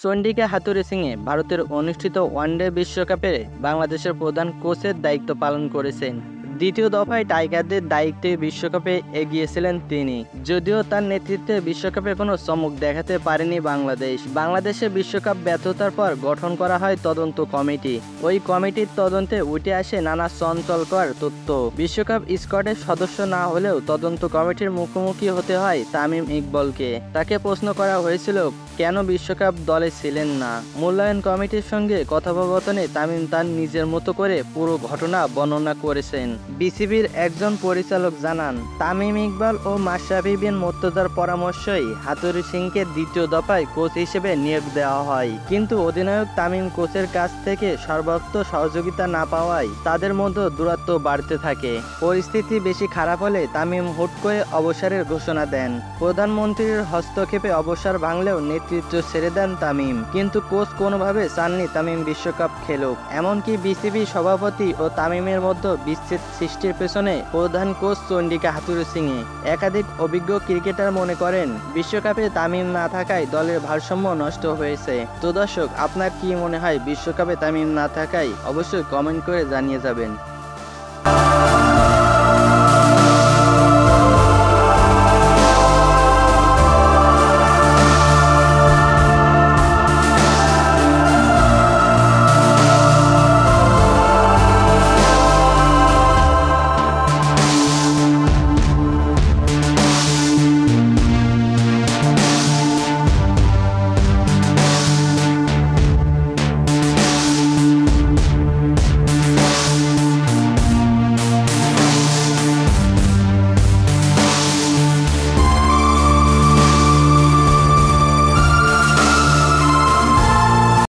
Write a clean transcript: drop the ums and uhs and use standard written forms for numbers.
চন্ডিকা হাথুরুসিংহে সিংয়ে ভারতের অনুষ্ঠিত ওয়ানডে বিশ্বকাপে বাংলাদেশের প্রধান কোচের দায়িত্ব পালন করেছেন। দ্বিতীয় দফায় টাইগারদের দায়িত্বে বিশ্বকাপে এগিয়েছিলেন তিনি। যদিও তার নেতৃত্বে বিশ্বকাপে কোনো চমক দেখাতে পারেনি বাংলাদেশের বিশ্বকাপ ব্যর্থতার পর গঠন করা হয় তদন্ত কমিটি। ওই কমিটির তদন্তে উঠে আসে নানা চঞ্চলকর তথ্য। বিশ্বকাপ স্কোয়াডের সদস্য না হলেও তদন্ত কমিটির মুখোমুখি হতে হয় তামিম ইকবালকে। তাকে প্রশ্ন করা হয়েছিল কেন বিশ্বকাপ দলে ছিলেন না। মূল্যায়ন কমিটির সঙ্গে কথোপকথনে তামিম তার নিজের মতো করে পুরো ঘটনা বর্ণনা করেছেন। বিসিবির একজন পরিচালক জানান, তামিম ইকবাল ও মাশরাফি বিন মুর্তজার পরামর্শই হাথুরুসিংহকে দ্বিতীয় দফায় কোচ হিসেবে নিয়োগ দেওয়া হয়। কিন্তু অধিনায়ক তামিম কোচের কাছ থেকে সর্বোচ্চ সহযোগিতা না পাওয়ায় তাদের মধ্যে দূরত্ব বাড়তে থাকে। পরিস্থিতি বেশি খারাপ হলে তামিম হুট করে অবসরের ঘোষণা দেন। প্রধানমন্ত্রীর হস্তক্ষেপে অবসর ভাঙলেও নেতৃত্ব ছেড়ে দেন তামিম। কিন্তু কোচ কোনোভাবে চাননি তামিম বিশ্বকাপ খেলুক। এমনকি বিসিবি সভাপতি ও তামিমের মধ্যে বিচ্ছেদ সৃষ্টির পেছনে প্রধান কোচ চন্ডিকা হাথুরুসিংহে। একাধিক অভিজ্ঞ ক্রিকেটার মনে করেন বিশ্বকাপে তামিম না থাকায় দলের ভারসাম্য নষ্ট হয়েছে। তো দর্শক, আপনার কি মনে হয় বিশ্বকাপে তামিম না থাকায়? অবশ্যই কমেন্ট করে জানিয়ে যাবেন।